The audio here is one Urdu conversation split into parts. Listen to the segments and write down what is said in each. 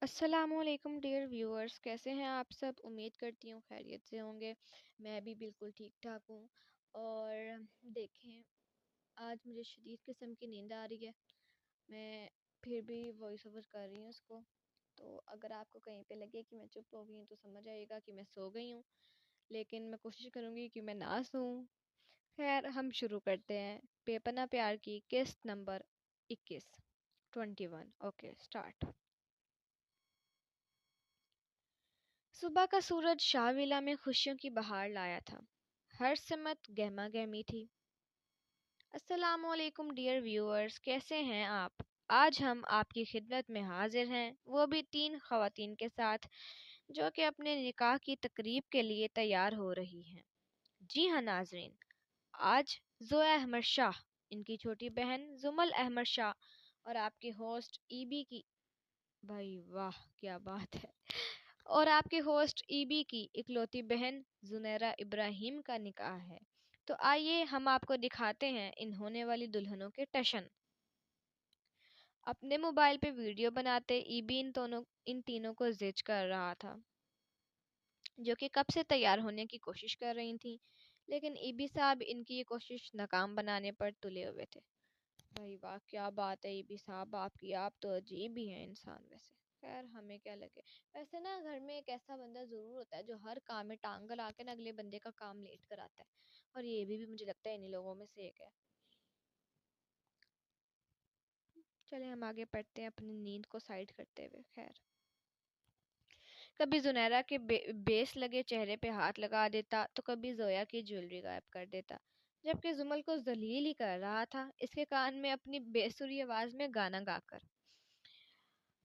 السلام علیکم ڈیئر ویورز، کیسے ہیں آپ سب؟ امید کرتی ہوں خیریت سے ہوں گے۔ میں بھی بالکل ٹھیک ٹھاک ہوں۔ اور دیکھیں، آج مجھے شدید قسم کی نیند آ رہی ہے۔ میں پھر بھی وائس اوور کر رہی ہوں اس کو، تو اگر آپ کو کہیں پہ لگے کہ میں چپ ہو گئی ہوں تو سمجھ آئے گا کہ میں سو گئی ہوں، لیکن میں کوشش کروں گی کہ میں نہ سوؤں۔ خیر، ہم شروع کرتے ہیں۔ بے پیار کی قسط نمبر 21 اوکے سٹارٹ۔ صبح کا سورج شاہ ویلا میں خوشیوں کی بہار لایا تھا۔ ہر سمت گہما گہمی تھی۔ السلام علیکم ڈیئر ویورز، کیسے ہیں آپ؟ آج ہم آپ کی خدمت میں حاضر ہیں، وہ بھی 3 خواتین کے ساتھ جو کہ اپنے نکاح کی تقریب کے لیے تیار ہو رہی ہیں۔ جی ہاں ناظرین، آج زویا احمد شاہ، ان کی چھوٹی بہن زمل احمد شاہ اور آپ کے ہوسٹ ای بی کی، بھائی واہ کیا بات ہے، اور آپ کے ہوسٹ ای بی کی اکلوتی بہن زنیرہ ابراہیم کا نکاح ہے۔ تو آئیے ہم آپ کو دکھاتے ہیں ان ہونے والی دلہنوں کے ٹشن۔ اپنے موبائل پہ ویڈیو بناتے ای بی ان تینوں کو زچ کر رہا تھا، جو کہ کب سے تیار ہونے کی کوشش کر رہی تھیں، لیکن ای بی صاحب ان کی یہ کوشش ناکام بنانے پر تلے ہوئے تھے۔ بھائی واہ کیا بات ہے ای بی صاحب آپ کی، آپ تو عجیب ہی ہیں انسان ویسے۔ خیر ہمیں کیا لگے، ویسے نا گھر میں ایک ایسا بندہ ضرور ہوتا ہے جو ہر کام میں ٹانگ لا کے نا اگلے بندے کا کام لیٹ کراتا ہے، اور یہ بھی مجھے لگتا ہے انہی لوگوں میں سے ایک ہے۔ چلے ہم آگے پڑھتے ہیں اپنی نیند کو سائڈ کرتے ہوئے۔ خیر، کبھی زنیرہ کے بیس لگے چہرے پہ ہاتھ لگا دیتا تو کبھی زویا کی جیولری غائب کر دیتا، جبکہ زمل کو ذلیل ہی کر رہا تھا اس کے کان میں اپنی بے سری آواز میں گانا گا کر۔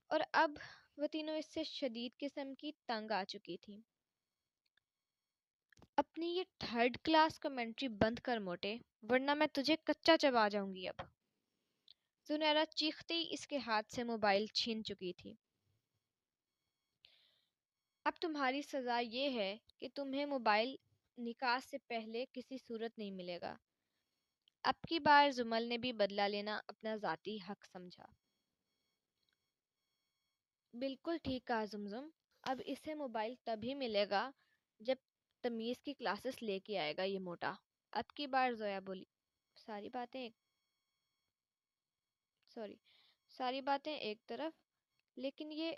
اور اب وہ تینوں اس سے شدید قسم کی تنگ آ چکی تھیں۔ اپنی یہ 3rd کلاس کمنٹری بند کر موٹے، ورنہ میں تجھے کچا چبا جاؤں گی اب۔ زنیرہ چیختی اس کے ہاتھ سے موبائل چھین چکی تھی۔ اب تمہاری سزا یہ ہے کہ تمہیں موبائل نکاح سے پہلے کسی صورت نہیں ملے گا۔ اب کی بار زمل نے بھی بدلہ لینا اپنا ذاتی حق سمجھا۔ بالکل ٹھیک کہا زمزم، اب اسے موبائل تبھی ملے گا جب تمیز کی کلاسز لے کے آئے گا یہ موٹا۔ اب کی بار زویا بولی، ساری باتیں ایک طرف، لیکن یہ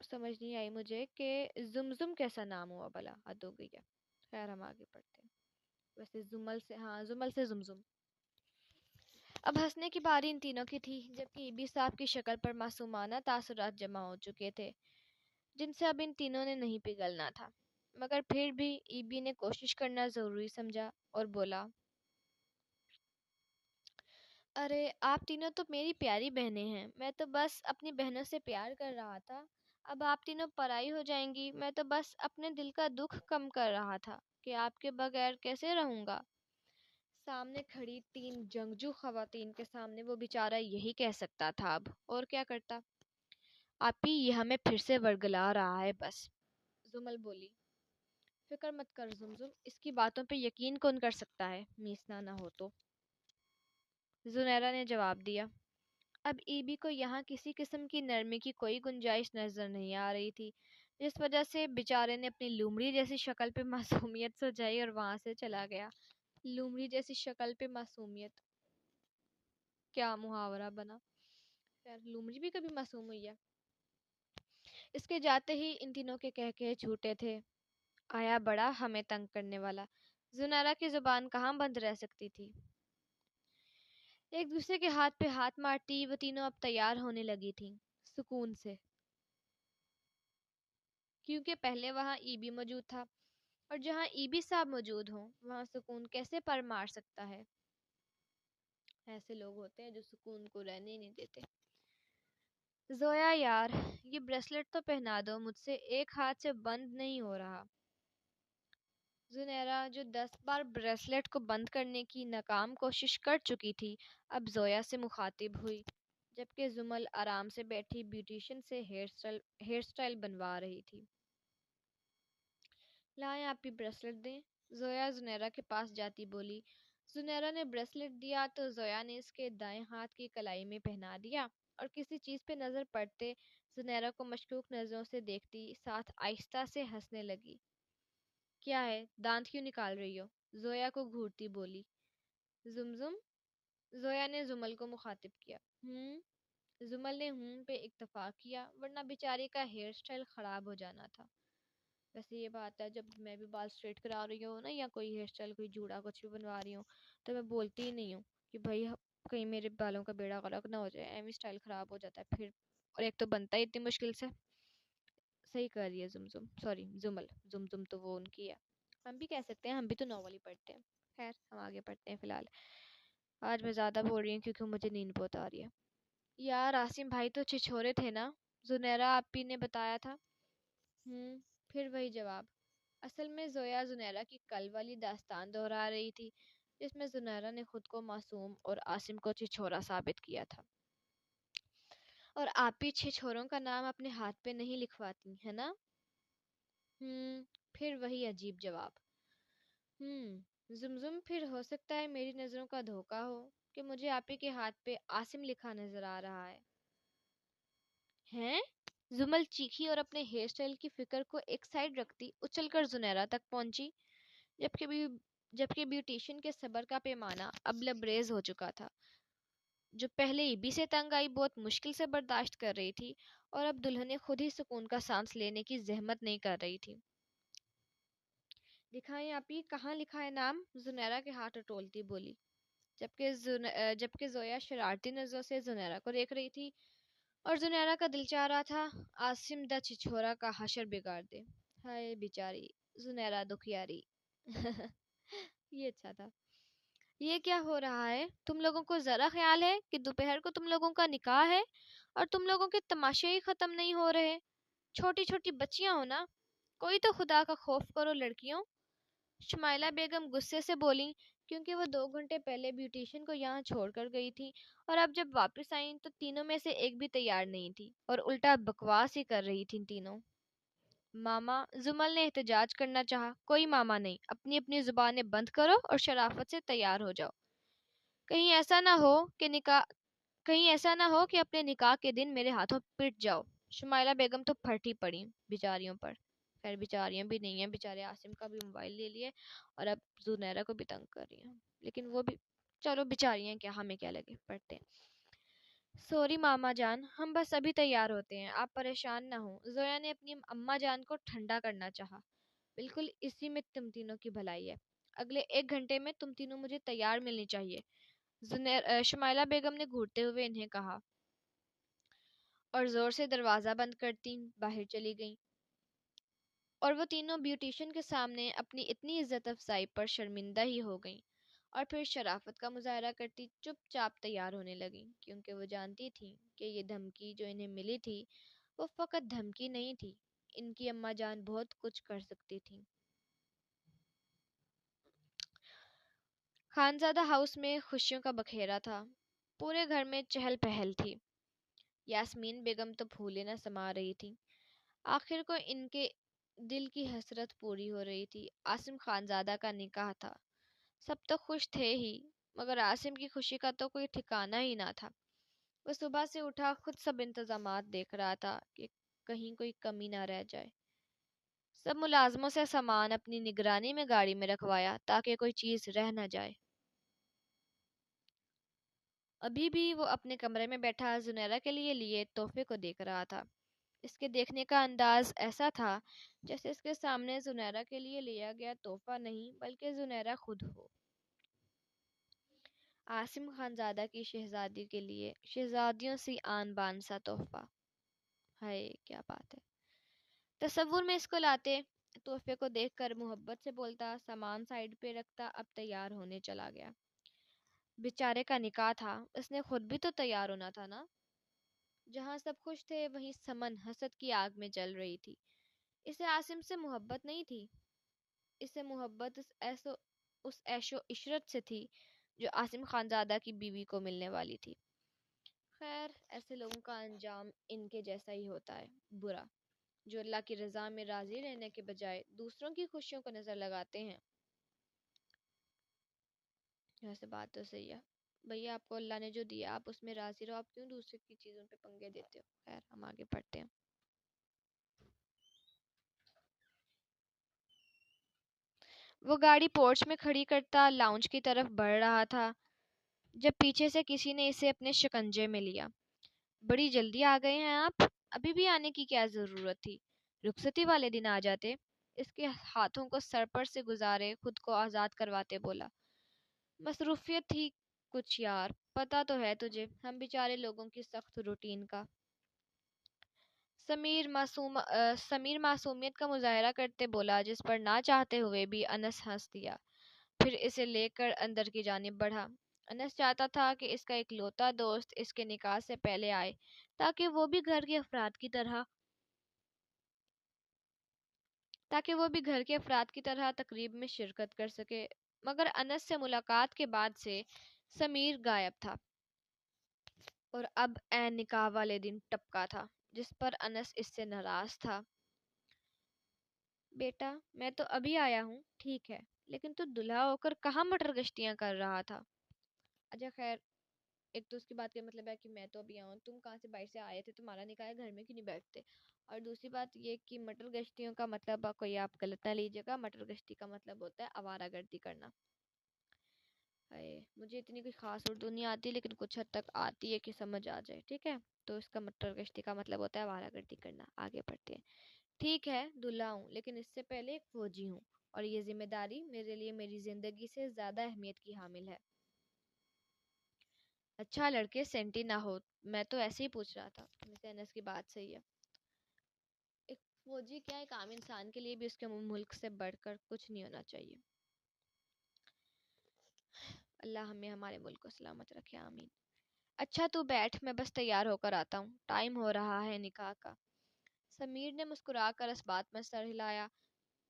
سمجھ نہیں آئی مجھے کہ زمزم کیسا نام ہوا بھلا، حد ہو گئی ہے۔ خیر ہم آگے پڑھتے ہیں۔ ویسے زمل سے زمزم۔ اب ہنسنے کی باری ان تینوں کی تھی، جبکہ ای بی صاحب کی شکل پر معصومانہ تاثرات جمع ہو چکے تھے جن سے اب ان تینوں نے نہیں پگھلنا تھا، مگر پھر بھی ای بی نے کوشش کرنا ضروری سمجھا اور بولا، ارے آپ تینوں تو میری پیاری بہنیں ہیں، میں تو بس اپنی بہنوں سے پیار کر رہا تھا، اب آپ تینوں پرائی ہو جائیں گی، میں تو بس اپنے دل کا دکھ کم کر رہا تھا کہ آپ کے بغیر کیسے رہوں گا۔ سامنے کھڑی 3 جنگجو خواتین کے سامنے وہ بیچارہ یہی کہہ سکتا تھا اب، اور کیا کرتا۔ آپ ہی یہ ہمیں پھر سے ورگلا رہا ہے بس، زمل بولی۔ فکر مت کر زمزم، اس کی باتوں پہ یقین کون کر سکتا ہے، میسنا نہ ہو تو، زنیرہ نے جواب دیا۔ اب ای بی کو یہاں کسی قسم کی نرمی کی کوئی گنجائش نظر نہیں آ رہی تھی، جس وجہ سے بیچارے نے اپنی لومڑی جیسی شکل پہ معصومیت سجائی اور وہاں سے چلا گیا۔ لومڑی جیسی شکل پہ معصومیت، کیا محاورہ بنا۔ خیر لومڑی بھی کبھی معصوم ہوئی ہے۔ اس کے جاتے ہی ان تینوں کے کہکہے چھوٹے تھے، آیا بڑا ہمیں تنگ کرنے والا۔ زنیرہ کی زبان کہاں بند رہ سکتی تھی۔ ایک دوسرے کے ہاتھ پہ ہاتھ مارتی وہ تینوں اب تیار ہونے لگی تھیں، سکون سے، کیونکہ پہلے وہاں ای بی موجود تھا، اور جہاں ای بی صاحب موجود ہوں وہاں سکون کیسے پر مار سکتا ہے۔ ایسے لوگ ہوتے ہیں جو سکون کو رہنے نہیں دیتے۔ زویا یار یہ بریسلٹ تو پہنا دو، مجھ سے ایک ہاتھ سے بند نہیں ہو رہا۔ زنیرہ جو 10 بار بریسلٹ کو بند کرنے کی ناکام کوشش کر چکی تھی اب زویا سے مخاطب ہوئی، جبکہ زمل آرام سے بیٹھی بیوٹیشین سے ہیئر سٹائل بنوا رہی تھی۔ لائیں آپ بھی بریسلٹ دیں، زویا زنیرہ کے پاس جاتی بولی۔ زنیرہ نے بریسلٹ دیا تو زویا نے اس کے دائیں ہاتھ کی کلائی میں پہنا دیا۔ اور کسی چیز پہ نظر پڑتے زنیرہ کو مشکوک نظروں سے دیکھتی، ساتھ آہستہ سے ہنسنے لگی۔ کیا ہے، دانت کیوں نکال رہی ہو؟ زویا کو گھورتی بولی۔ زمزم، زویا نے زمل کو مخاطب کیا۔ زمل نے پہ اکتفا کیا، ورنہ بیچاری کا ہیئر سٹائل خراب ہو جانا تھا۔ ویسے یہ بات ہے، جب میں بھی بال اسٹریٹ کرا رہی ہوں نا، یا کوئی ہیئر سٹائل، کوئی جوڑا کچھ بھی بنوا رہی ہوں، تو میں بولتی ہی نہیں ہوں کہ بھائی کہیں میرے بالوں کا بیڑا غرق نہ ہو جائے، ایویں سٹائل خراب ہو جاتا ہے پھر، اور ایک تو بنتا ہی اتنی مشکل سے۔ صحیح کر رہی ہے زمزم، سوری زمل، زمزم تو وہ ان کی ہے، ہم بھی کہہ سکتے ہیں، ہم بھی تو ناول ہی پڑھتے ہیں۔ خیر ہم آگے پڑھتے ہیں فی الحال۔ آج میں زیادہ بول رہی ہوں کیونکہ مجھے نیند بہت آ رہی ہے۔ یار عاصم بھائی تو چھچورے تھے نا، زنیرہ آپی نے بتایا تھا۔ پھر وہی جواب۔ اصل میں زویا زنیرہ کی کل والی داستان دہرا رہی تھی، جس میں زنیرہ نے خود کو معصوم اور عاصم کو چھچورا ثابت کیا تھا۔ اور آپی چھچوروں کا نام اپنے ہاتھ پہ نہیں لکھواتی ہے نا؟ پھر وہی عجیب جواب۔ زمزم، پھر ہو سکتا ہے میری نظروں کا دھوکا ہو کہ مجھے آپی کے ہاتھ پہ عاصم لکھا نظر آ رہا ہے۔ ہیں؟ زمل چیخی اور اپنے ہیئر سٹائل کی فکر کو ایک سائڈ رکھتی اچھل کر زنیرہ تک پہنچی، جبکہ بیوٹیشن کے صبر کا پیمانہ اب لبریز ہو چکا تھا۔ جو پہلے ایبی سے تنگ آئی بہت مشکل سے برداشت کر رہی تھی، اور اب دلہن خود ہی سکون کا سانس لینے کی زحمت نہیں کر رہی تھی۔ دکھائیں آپی، کہاں لکھا ہے نام؟ زنیرہ کے ہاتھ ٹٹولتی بولی، جبکہ زویا شرارتی نظروں سے زنیرہ کو دیکھ رہی تھی، اور زنیرہ کا دل چاہ رہا تھا عاصم دا چھچورا کا حشر بگاڑ دے۔ ہائے بیچاری زنیرہ دکھیاری۔ یہ اچھا تھا۔ یہ کیا ہو رہا ہے؟ تم لوگوں کو ذرا خیال ہے کہ دوپہر کو تم لوگوں کا نکاح ہے اور تم لوگوں کے تماشے ہی ختم نہیں ہو رہے؟ چھوٹی چھوٹی بچیاں ہو نا، کوئی تو خدا کا خوف کرو لڑکیوں۔ شمائلہ بیگم غصے سے بولی، کیونکہ وہ 2 گھنٹے پہلے بیوٹیشن کو یہاں چھوڑ کر گئی تھی، اور اب جب واپس آئیں تو تینوں میں سے ایک بھی تیار نہیں تھی، اور الٹا بکواس ہی کر رہی تھیں تینوں۔ ماما، زمل نے احتجاج کرنا چاہا۔ کوئی ماما نہیں، اپنی اپنی زبانیں بند کرو اور شرافت سے تیار ہو جاؤ۔ کہیں ایسا نہ ہو کہ اپنے نکاح کے دن میرے ہاتھوں پٹ جاؤ۔ شمائلہ بیگم تو پھٹ ہی پڑی بیچاریوں پر۔ خیر بیچاریاں بھی نہیں ہیں، بیچارے عاصم کا بھی موبائل لے لیے اور اب زنیرہ کو بھی تنگ کر رہی ہیں، لیکن وہ بھی چلو بیچاریاں، کیا ہمیں کیا لگے، پڑھتے ہیں۔ سوری ماما جان، ہم بس ابھی تیار ہوتے ہیں، آپ پریشان نہ ہوں۔ زویا نے اپنی اماں جان کو ٹھنڈا کرنا چاہا۔ بالکل اسی میں تم تینوں کی بھلائی ہے، اگلے 1 گھنٹے میں تم تینوں مجھے تیار ملنی چاہیے، شمائلہ بیگم نے گھورتے ہوئے انہیں کہا، اور زور سے دروازہ بند کرتی باہر چلی گئیں۔ اور وہ تینوں بیوٹیشن کے سامنے اپنی اتنی عزت افزائی پر شرمندہ ہی ہو گئیں، اور پھر شرافت کا مظاہرہ کرتی چپ چاپ تیار ہونے لگیں، کیونکہ وہ جانتی تھیں کہ یہ دھمکی جو انہیں ملی تھی وہ فقط دھمکی نہیں تھی، ان کی اماں جان بہت کچھ کر سکتی تھیں۔ خانزادہ ہاؤس میں خوشیوں کا بکھیرا تھا، پورے گھر میں چہل پہل تھی۔ یاسمین بیگم تو پھولے نہ سما رہی تھی، آخر کو ان کے دل کی حسرت پوری ہو رہی تھی۔ عاصم خانزادہ کا نکاح تھا، سب تو خوش تھے ہی، مگر عاصم کی خوشی کا تو کوئی ٹھکانہ ہی نہ تھا۔ وہ صبح سے اٹھا خود سب انتظامات دیکھ رہا تھا کہ کہیں کوئی کمی نہ رہ جائے۔ سب ملازموں سے سامان اپنی نگرانی میں گاڑی میں رکھوایا تاکہ کوئی چیز رہ نہ جائے۔ ابھی بھی وہ اپنے کمرے میں بیٹھا زنیرہ کے لیے تحفے کو دیکھ رہا تھا۔ اس کے دیکھنے کا انداز ایسا تھا جیسے اس کے سامنے زنیرہ کے لیے لیا گیا تحفہ نہیں بلکہ زنیرہ خود ہو۔ عاصم خانزادہ کی شہزادی کے لیے شہزادیوں سی آن بان سا تحفہ، ہائے کیا بات ہے! تصور میں اس کو لاتے، تحفے کو دیکھ کر محبت سے بولتا، سامان سائڈ پہ رکھتا، اب تیار ہونے چلا گیا۔ بیچارے کا نکاح تھا، اس نے خود بھی تو تیار ہونا تھا نا۔ جہاں سب خوش تھے وہیں سمن حسد کی آگ میں جل رہی تھی۔ اسے عاصم سے محبت نہیں تھی، اسے محبت اس عیش و عشرت سے تھی جو عاصم خانزادہ کی بیوی کو ملنے والی تھی۔ خیر ایسے لوگوں کا انجام ان کے جیسا ہی ہوتا ہے، برا، جو اللہ کی رضا میں راضی رہنے کے بجائے دوسروں کی خوشیوں کو نظر لگاتے ہیں۔ ویسے بات تو صحیح ہے، بھیا آپ کو اللہ نے جو دیا آپ اس میں راضی رہو، آپ کیوں دوسرے کی چیزوں پہ پنگے دیتے ہو؟ خیر ہم آگے پڑھتے ہیں۔ وہ گاڑی پورچ میں کھڑی کرتا لاؤنج کی طرف بڑھ رہا تھا جب پیچھے سے کسی نے اسے اپنے شکنجے میں لیا۔ بڑی جلدی آ گئے ہیں آپ؟ ابھی بھی آنے کی کیا ضرورت تھی؟ رخصتی والے دن آ جاتے۔ اس کے ہاتھوں کو سر پر سے گزارے خود کو آزاد کرواتے بولا۔ مصروفیت تھی کچھ یار، پتہ تو ہے تجھے ہم بیچارے لوگوں کی سخت روٹین کا۔ سمیر معصومیت کا مظاہرہ کرتے بولا، جس پر نہ چاہتے ہوئے بھی انس ہنس دیا، پھر اسے لے کر اندر کی جانب بڑھا۔ انس چاہتا تھا کہ اس کا اکلوتا دوست اس کے نکاح سے پہلے آئے تاکہ وہ بھی گھر کے افراد کی طرح تقریب میں شرکت کر سکے، مگر انس سے ملاقات کے بعد سے سمیر غائب تھا اور اب عین نکاح والے دن ٹپکا تھا، جس پر انس اس سے ناراض تھا۔ بیٹا میں تو ابھی آیا ہوں، ٹھیک ہے، لیکن تو دلہا ہو کر کہاں مٹر گشتیاں کر رہا تھا؟ اچھا خیر، ایک تو اس کی بات کا مطلب ہے کہ میں تو ابھی آؤں، تم کہاں سے باہر سے آئے تھے، تمہارا نکاح ہے، گھر میں کیوں نہیں بیٹھتے؟ اور دوسری بات یہ کہ مٹر گشتیوں کا مطلب کوئی آپ غلط نہ لیجیے گا، مٹر گشتی کا مطلب ہوتا ہے آوارہ گردی کرنا۔ مجھے اتنی کوئی خاص اردو نہیں آتی، لیکن کچھ حد تک آتی ہے کہ سمجھ آ جائے، ٹھیک ہے؟ تو اس کا مٹر گشتی کا مطلب ہوتا ہے آوارہ گردی کرنا۔ آگے پڑھتے ہیں۔ ٹھیک ہے دلہا ہوں، لیکن اس سے پہلے ایک فوجی ہوں، اور یہ ذمہ داری میرے لیے میری زندگی سے زیادہ اہمیت کی حامل ہے۔ اچھا لڑکے سینٹی نہ ہو، میں تو ایسے ہی پوچھ رہا تھا۔ ویسے انس کی بات صحیح ہے، ایک فوجی کیا ایک عام انسان کے لیے بھی اس کے ملک سے بڑھ کر کچھ نہیں ہونا چاہیے۔ اللہ ہمیں ہمارے ملک کو سلامت رکھے، آمین۔ اچھا تو بیٹھ، میں بس تیار ہو کر آتا ہوں، ٹائم ہو رہا ہے نکاح کا۔ سمیر نے مسکرا کر اس بات میں سر ہلایا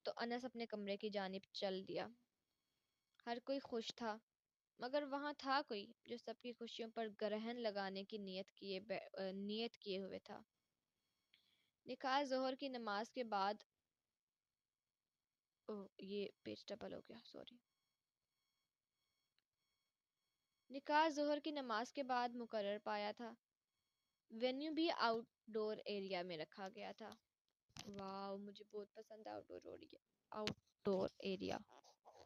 تو انس اپنے کمرے کی جانب چل دیا۔ ہر کوئی خوش تھا، مگر وہاں تھا کوئی جو سب کی خوشیوں پر گرہن لگانے کی نیت کیے ہوئے تھا۔ نکاح ظہر کی نماز کے بعد یہ پیج ڈبل ہو گیا، سوری۔ نکاح ظہر کی نماز کے بعد مقرر پایا تھا۔ وینیو بھی آؤٹ ڈور ایریا میں رکھا گیا تھا۔ واو، مجھے بہت پسند ہے آؤٹ ڈور ایریا۔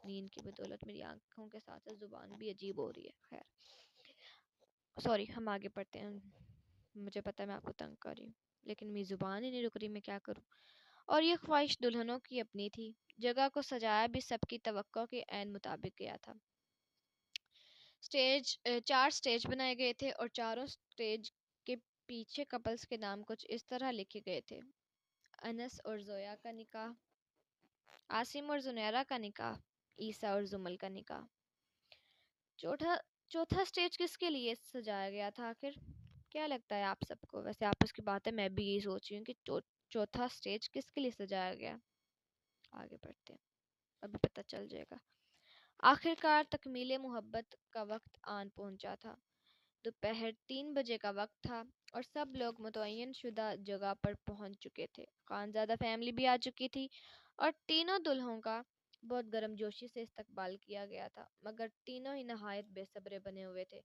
نیند کی بدولت میری آنکھوں کے ساتھ ساتھ زبان بھی عجیب ہو رہی ہے۔ خیر سوری، ہم آگے پڑھتے ہیں۔ مجھے پتا ہے میں آپ کو تنگ کر رہی ہوں، لیکن میری زبان ہی نہیں رک رہی، میں کیا کروں؟ اور یہ خواہش دلہنوں کی اپنی تھی۔ جگہ کو سجایا بھی سب کی توقع کے عین مطابق گیا تھا۔ چار سٹیج بنائے گئے تھے اور چاروں سٹیج کے پیچھے کپلز کے نام کچھ اس طرح لکھے گئے تھے: انس اور زویا کا نکاح، عاصم اور زنیرہ کا نکاح، عیسیٰ اور زمل کا نکاح۔ چوتھا سٹیج کس کے لیے سجایا گیا تھا آخر؟ کیا لگتا ہے آپ سب کو؟ ویسے آپس کی بات ہے، میں بھی یہی سوچ رہی ہوں کہ چوتھا سٹیج کس کے لیے سجایا گیا۔ آگے بڑھتے ہیں، ابھی پتہ چل جائے گا۔ آخر کار تکمیل محبت کا وقت آن پہنچا تھا۔ دوپہر 3 بجے کا وقت تھا اور سب لوگ متعین شدہ جگہ پر پہنچ چکے تھے۔ خانزادہ فیملی بھی آ چکی تھی اور تینوں دلہوں کا بہت گرم جوشی سے استقبال کیا گیا تھا، مگر تینوں ہی نہایت بے صبرے بنے ہوئے تھے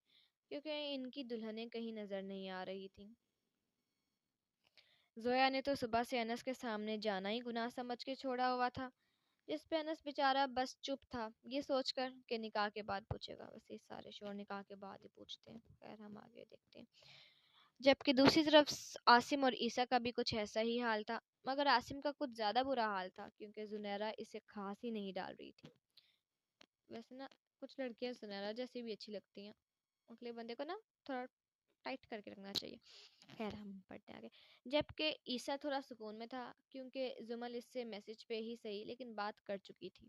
کیونکہ ان کی دلہنیں کہیں نظر نہیں آ رہی تھیں۔ زویا نے تو صبح سے انس کے سامنے جانا ہی گناہ سمجھ کے چھوڑا ہوا تھا، جس پہ انس بیچارہ بس چپ تھا، یہ سوچ کر کہ نکاح کے بعد پوچھے گا۔ ویسے سارے شور نکاح کے بعد ہی پوچھتے ہیں۔ خیر ہم آگے دیکھتے ہیں۔ جبکہ دوسری طرف عاصم اور عیسیٰ کا بھی کچھ ایسا ہی حال تھا، مگر عاصم کا کچھ زیادہ برا حال تھا کیونکہ زنیرہ اسے خاص ہی نہیں ڈال رہی تھی۔ ویسے نا کچھ لڑکیاں زنیرہ جیسی بھی اچھی لگتی ہیں، اگلے بندے کو نا تھوڑا ٹائٹ کر کے رکھنا چاہیے۔ خیر ہم پڑھتے ہیں آگے۔ جبکہ عیسیٰ تھوڑا سکون میں تھا کیونکہ زمل اس سے میسج پہ ہی صحیح لیکن بات کر چکی تھی۔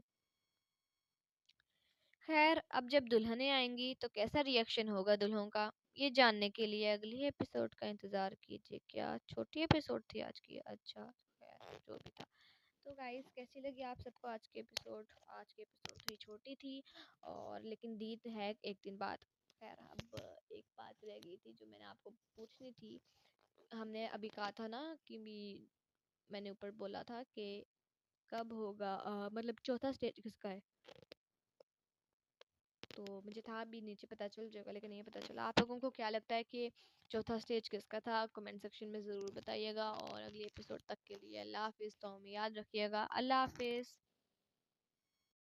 خیر اب جب دلہنیں آئیں گی تو کیسا ری ایکشن ہوگا دلہوں کا، یہ جاننے کے لیے اگلی ایپیسوڈ کا انتظار کیجیے۔ کیا چھوٹی ایپیسوڈ تھی آج کی؟ اچھا خیر جو بھی تھا۔ تو گائز کیسی لگی آپ سب کو آج کی ایپیسوڈ؟ آج کی ایپیسوڈ تھوڑی چھوٹی تھی اور لیکن دی ہے ایک دن بعد۔ خیر اب ایک بات رہ گئی تھی جو میں نے آپ کو پوچھنی تھی۔ ہم نے ابھی کہا تھا نا کہ میں نے اوپر بولا تھا کہ کب ہوگا مطلب چوتھا سٹیج کس کا ہے؟ تو مجھے تھا بھی نیچے پتہ چل جائے گا، لیکن نہیں پتہ چلا۔ آپ لوگوں کو کیا لگتا ہے کہ چوتھا اسٹیج کس کا تھا؟ کمنٹ سیکشن میں ضرور بتائیے گا، اور اگلی ایپیسوڈ تک کے لیے اللہ حافظ، تو ہمیں یاد رکھیے گا۔ اللہ حافظ۔